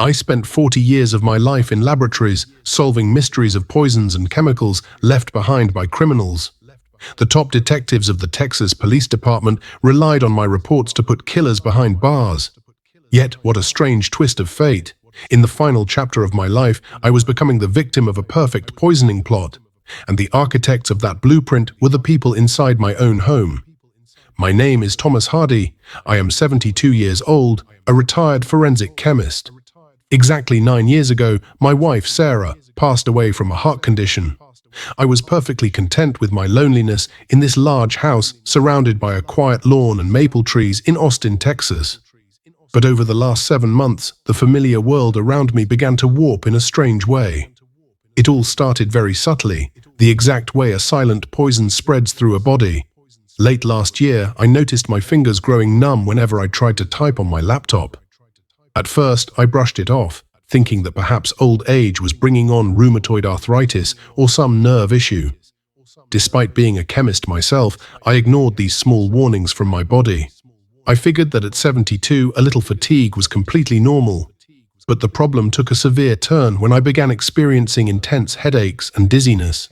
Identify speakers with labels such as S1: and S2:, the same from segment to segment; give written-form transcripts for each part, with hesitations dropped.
S1: I spent 40 years of my life in laboratories, solving mysteries of poisons and chemicals left behind by criminals. The top detectives of the Texas Police Department relied on my reports to put killers behind bars. Yet, what a strange twist of fate. In the final chapter of my life, I was becoming the victim of a perfect poisoning plot, and the architects of that blueprint were the people inside my own home. My name is Thomas Hardy. I am 72 years old, a retired forensic chemist. Exactly 9 years ago, my wife, Sarah, passed away from a heart condition. I was perfectly content with my loneliness in this large house surrounded by a quiet lawn and maple trees in Austin, Texas. But over the last 7 months, the familiar world around me began to warp in a strange way. It all started very subtly, the exact way a silent poison spreads through a body. Late last year, I noticed my fingers growing numb whenever I tried to type on my laptop. At first, I brushed it off, thinking that perhaps old age was bringing on rheumatoid arthritis or some nerve issue. Despite being a chemist myself, I ignored these small warnings from my body. I figured that at 72, a little fatigue was completely normal. But the problem took a severe turn when I began experiencing intense headaches and dizziness.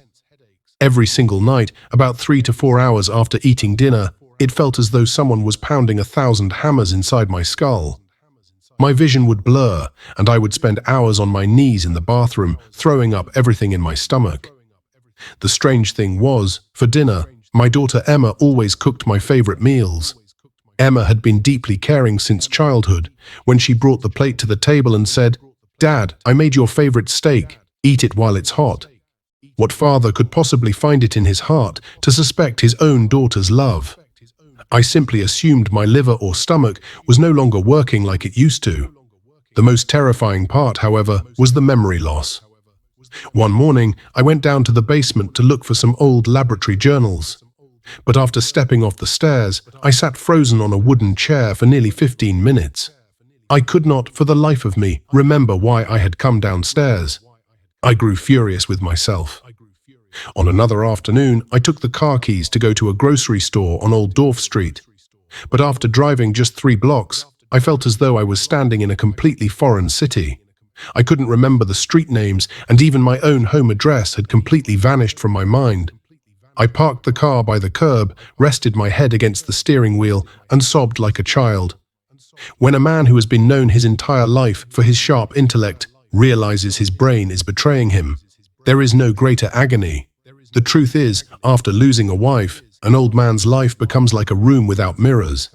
S1: Every single night, about 3 to 4 hours after eating dinner, it felt as though someone was pounding 1,000 hammers inside my skull. My vision would blur, and I would spend hours on my knees in the bathroom, throwing up everything in my stomach. The strange thing was, for dinner, my daughter Emma always cooked my favorite meals. Emma had been deeply caring since childhood, when she brought the plate to the table and said, "Dad, I made your favorite steak. Eat it while it's hot." What father could possibly find it in his heart to suspect his own daughter's love? I simply assumed my liver or stomach was no longer working like it used to. The most terrifying part, however, was the memory loss. One morning, I went down to the basement to look for some old laboratory journals. But after stepping off the stairs, I sat frozen on a wooden chair for nearly 15 minutes. I could not, for the life of me, remember why I had come downstairs. I grew furious with myself. On another afternoon, I took the car keys to go to a grocery store on Old Dorf Street. But after driving just 3 blocks, I felt as though I was standing in a completely foreign city. I couldn't remember the street names, and even my own home address had completely vanished from my mind. I parked the car by the curb, rested my head against the steering wheel, and sobbed like a child. When a man who has been known his entire life for his sharp intellect realizes his brain is betraying him, there is no greater agony. The truth is, after losing a wife, an old man's life becomes like a room without mirrors.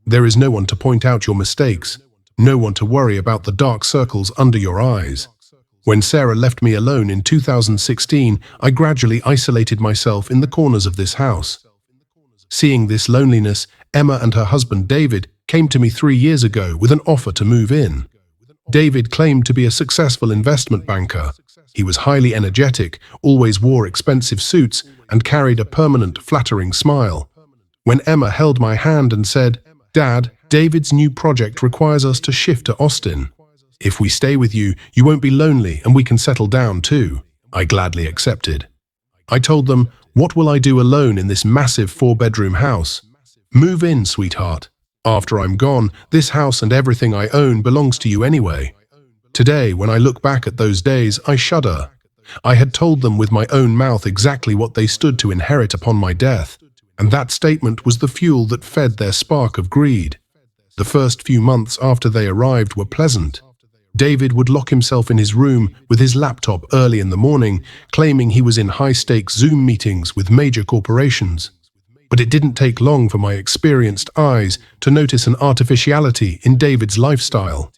S1: There is no one to point out your mistakes, no one to worry about the dark circles under your eyes. When Sarah left me alone in 2016, I gradually isolated myself in the corners of this house. Seeing this loneliness, Emma and her husband David came to me 3 years ago with an offer to move in. David claimed to be a successful investment banker. He was highly energetic, always wore expensive suits, and carried a permanent, flattering smile. When Emma held my hand and said, "Dad, David's new project requires us to shift to Austin. If we stay with you, you won't be lonely and we can settle down too," I gladly accepted. I told them, "What will I do alone in this massive 4-bedroom house? Move in, sweetheart. After I'm gone, this house and everything I own belongs to you anyway." Today, when I look back at those days, I shudder. I had told them with my own mouth exactly what they stood to inherit upon my death, and that statement was the fuel that fed their spark of greed. The first few months after they arrived were pleasant. David would lock himself in his room with his laptop early in the morning, claiming he was in high-stakes Zoom meetings with major corporations. But it didn't take long for my experienced eyes to notice an artificiality in David's lifestyle.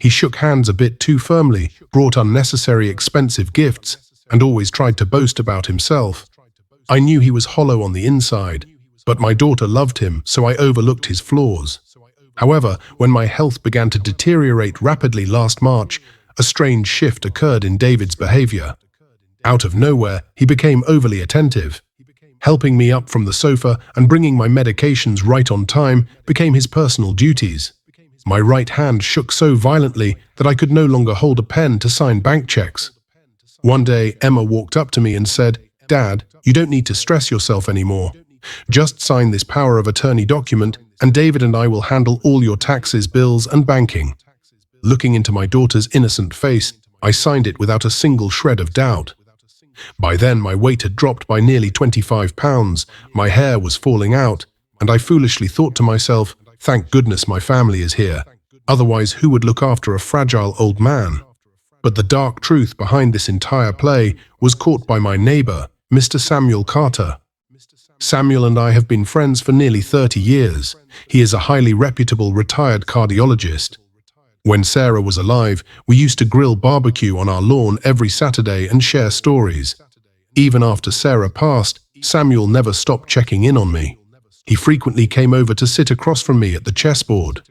S1: He shook hands a bit too firmly, brought unnecessary expensive gifts, and always tried to boast about himself. I knew he was hollow on the inside, but my daughter loved him, so I overlooked his flaws. However, when my health began to deteriorate rapidly last March, a strange shift occurred in David's behavior. Out of nowhere, he became overly attentive. Helping me up from the sofa and bringing my medications right on time became his personal duties. My right hand shook so violently that I could no longer hold a pen to sign bank checks. One day, Emma walked up to me and said, "Dad, you don't need to stress yourself anymore. Just sign this power of attorney document and David and I will handle all your taxes, bills, and banking." Looking into my daughter's innocent face, I signed it without a single shred of doubt. By then, my weight had dropped by nearly 25 pounds, my hair was falling out, and I foolishly thought to myself, thank goodness my family is here. Otherwise, who would look after a fragile old man? But the dark truth behind this entire play was caught by my neighbor, Mr. Samuel Carter. Samuel and I have been friends for nearly 30 years. He is a highly reputable retired cardiologist. When Sarah was alive, we used to grill barbecue on our lawn every Saturday and share stories. Even after Sarah passed, Samuel never stopped checking in on me. He frequently came over to sit across from me at the chessboard.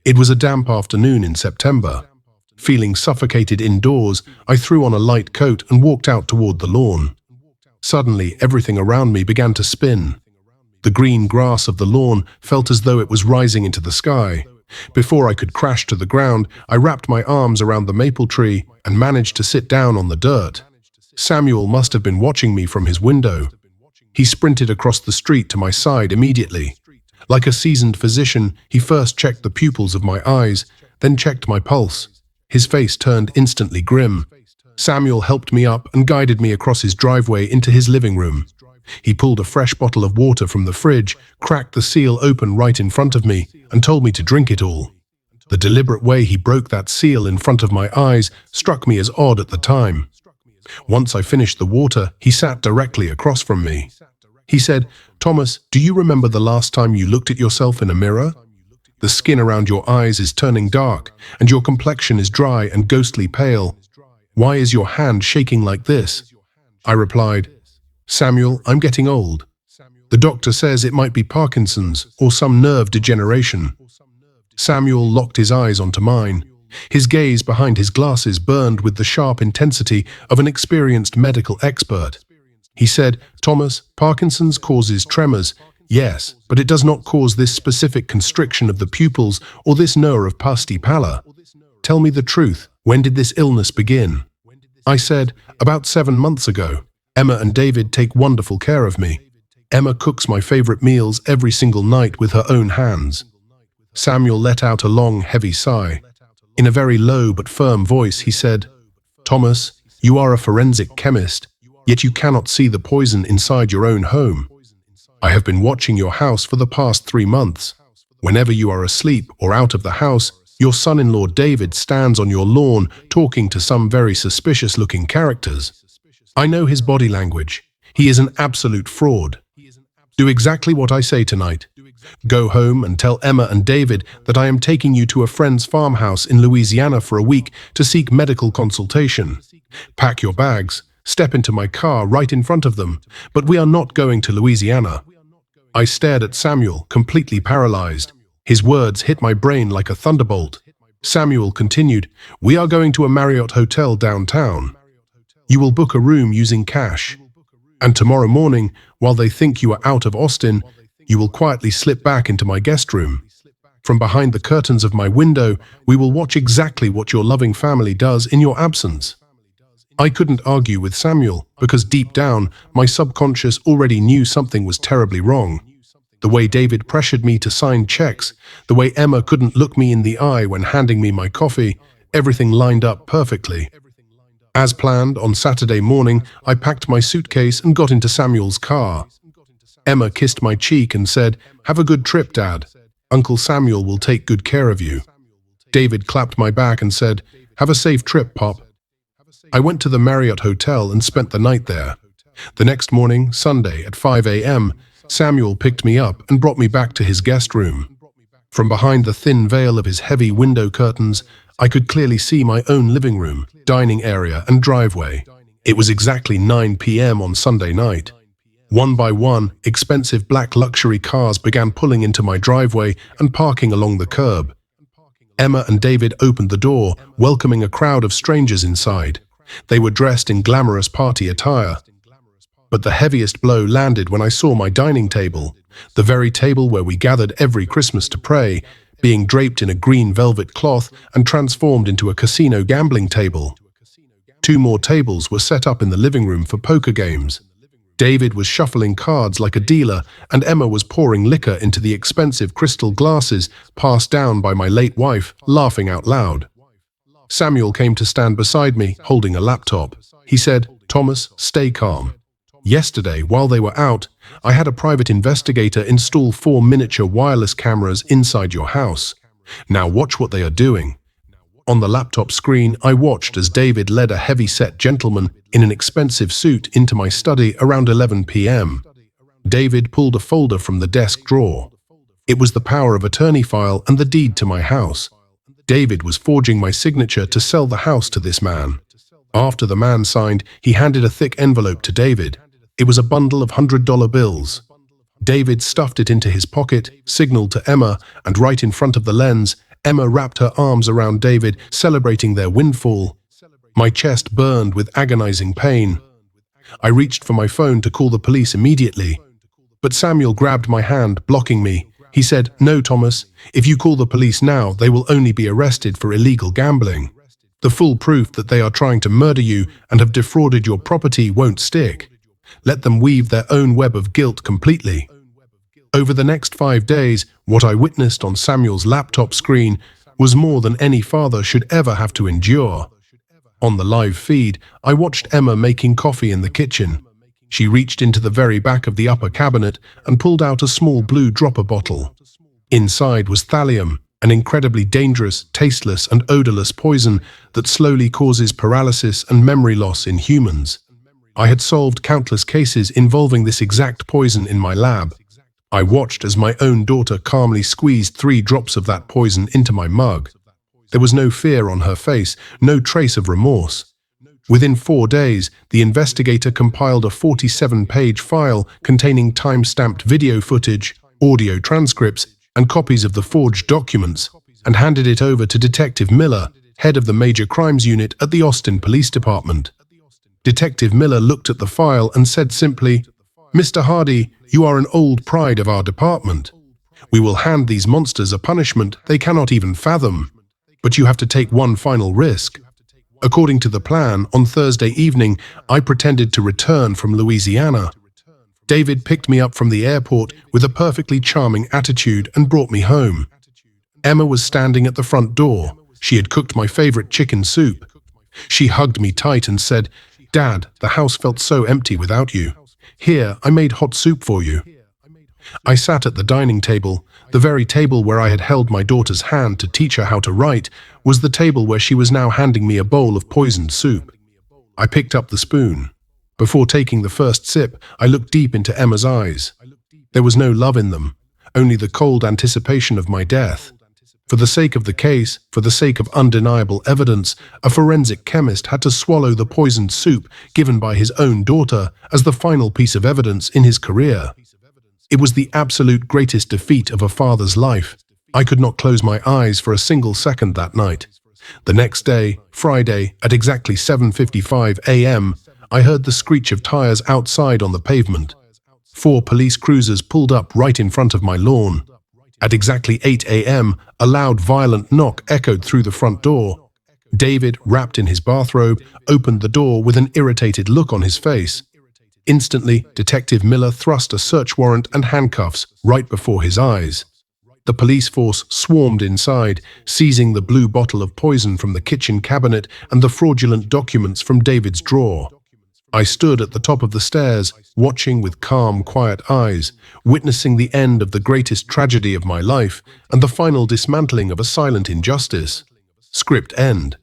S1: It was a damp afternoon in September. Feeling suffocated indoors, I threw on a light coat and walked out toward the lawn. Suddenly, everything around me began to spin. The green grass of the lawn felt as though it was rising into the sky. Before I could crash to the ground, I wrapped my arms around the maple tree and managed to sit down on the dirt. Samuel must have been watching me from his window. He sprinted across the street to my side immediately. Like a seasoned physician, he first checked the pupils of my eyes, then checked my pulse. His face turned instantly grim. Samuel helped me up and guided me across his driveway into his living room. He pulled a fresh bottle of water from the fridge, cracked the seal open right in front of me, and told me to drink it all. The deliberate way he broke that seal in front of my eyes struck me as odd at the time. Once I finished the water, he sat directly across from me. He said, "Thomas, do you remember the last time you looked at yourself in a mirror? The skin around your eyes is turning dark, and your complexion is dry and ghostly pale. Why is your hand shaking like this?" I replied, "Samuel, I'm getting old. The doctor says it might be Parkinson's or some nerve degeneration." Samuel locked his eyes onto mine. His gaze behind his glasses burned with the sharp intensity of an experienced medical expert. He said, "Thomas, Parkinson's causes tremors, yes, but it does not cause this specific constriction of the pupils or this neuropathy pallor. Tell me the truth, when did this illness begin?" I said, "About 7 months ago. Emma and David take wonderful care of me. Emma cooks my favorite meals every single night with her own hands." Samuel let out a long, heavy sigh. In a very low but firm voice, he said, "Thomas, you are a forensic chemist, yet you cannot see the poison inside your own home. I have been watching your house for the past 3 months. Whenever you are asleep or out of the house, your son-in-law David stands on your lawn talking to some very suspicious-looking characters. I know his body language. He is an absolute fraud. Do exactly what I say tonight. Go home and tell Emma and David that I am taking you to a friend's farmhouse in Louisiana for a week to seek medical consultation. Pack your bags, step into my car right in front of them, but we are not going to Louisiana." I stared at Samuel, completely paralyzed. His words hit my brain like a thunderbolt. Samuel continued, "We are going to a Marriott hotel downtown. You will book a room using cash. And tomorrow morning, while they think you are out of Austin, you will quietly slip back into my guest room. From behind the curtains of my window, we will watch exactly what your loving family does in your absence." I couldn't argue with Samuel, because deep down, my subconscious already knew something was terribly wrong. The way David pressured me to sign checks, the way Emma couldn't look me in the eye when handing me my coffee, everything lined up perfectly. As planned, on Saturday morning, I packed my suitcase and got into Samuel's car. Emma kissed my cheek and said, "Have a good trip, Dad. Uncle Samuel will take good care of you." David clapped my back and said, "Have a safe trip, Pop." I went to the Marriott Hotel and spent the night there. The next morning, Sunday, at 5 a.m., Samuel picked me up and brought me back to his guest room. From behind the thin veil of his heavy window curtains, I could clearly see my own living room, dining area, and driveway. It was exactly 9 p.m. on Sunday night. One by one, expensive black luxury cars began pulling into my driveway and parking along the curb. Emma and David opened the door, welcoming a crowd of strangers inside. They were dressed in glamorous party attire. But the heaviest blow landed when I saw my dining table, the very table where we gathered every Christmas to pray, being draped in a green velvet cloth and transformed into a casino gambling table. 2 more tables were set up in the living room for poker games. David was shuffling cards like a dealer, and Emma was pouring liquor into the expensive crystal glasses passed down by my late wife, laughing out loud. Samuel came to stand beside me, holding a laptop. He said, "Thomas, stay calm. Yesterday, while they were out, I had a private investigator install 4 miniature wireless cameras inside your house. Now watch what they are doing." On the laptop screen, I watched as David led a heavy-set gentleman in an expensive suit into my study around 11 p.m. David pulled a folder from the desk drawer. It was the power of attorney file and the deed to my house. David was forging my signature to sell the house to this man. After the man signed, he handed a thick envelope to David. It was a bundle of $100 bills. David stuffed it into his pocket, signaled to Emma, and right in front of the lens, Emma wrapped her arms around David, celebrating their windfall. My chest burned with agonizing pain. I reached for my phone to call the police immediately. But Samuel grabbed my hand, blocking me. He said, "No, Thomas, if you call the police now, they will only be arrested for illegal gambling. The full proof that they are trying to murder you and have defrauded your property won't stick. Let them weave their own web of guilt completely." Over the next 5 days, what I witnessed on Samuel's laptop screen was more than any father should ever have to endure. On the live feed, I watched Emma making coffee in the kitchen. She reached into the very back of the upper cabinet and pulled out a small blue dropper bottle. Inside was thallium, an incredibly dangerous, tasteless and odorless poison that slowly causes paralysis and memory loss in humans. I had solved countless cases involving this exact poison in my lab. I watched as my own daughter calmly squeezed 3 drops of that poison into my mug. There was no fear on her face, no trace of remorse. Within 4 days, the investigator compiled a 47-page file containing time-stamped video footage, audio transcripts, and copies of the forged documents, and handed it over to Detective Miller, head of the Major Crimes Unit at the Austin Police Department. Detective Miller looked at the file and said simply, "Mr. Hardy, you are an old pride of our department. We will hand these monsters a punishment they cannot even fathom. But you have to take one final risk." According to the plan, on Thursday evening, I pretended to return from Louisiana. David picked me up from the airport with a perfectly charming attitude and brought me home. Emma was standing at the front door. She had cooked my favorite chicken soup. She hugged me tight and said, "Dad, the house felt so empty without you. Here, I made hot soup for you." I sat at the dining table. The very table where I had held my daughter's hand to teach her how to write was the table where she was now handing me a bowl of poisoned soup. I picked up the spoon. Before taking the first sip, I looked deep into Emma's eyes. There was no love in them, only the cold anticipation of my death. For the sake of the case, for the sake of undeniable evidence, a forensic chemist had to swallow the poisoned soup given by his own daughter as the final piece of evidence in his career. It was the absolute greatest defeat of a father's life. I could not close my eyes for a single second that night. The next day, Friday, at exactly 7:55 a.m., I heard the screech of tires outside on the pavement. 4 police cruisers pulled up right in front of my lawn. At exactly 8 a.m., a loud, violent knock echoed through the front door. David, wrapped in his bathrobe, opened the door with an irritated look on his face. Instantly, Detective Miller thrust a search warrant and handcuffs right before his eyes. The police force swarmed inside, seizing the blue bottle of poison from the kitchen cabinet and the fraudulent documents from David's drawer. I stood at the top of the stairs, watching with calm, quiet eyes, witnessing the end of the greatest tragedy of my life and the final dismantling of a silent injustice. Script end.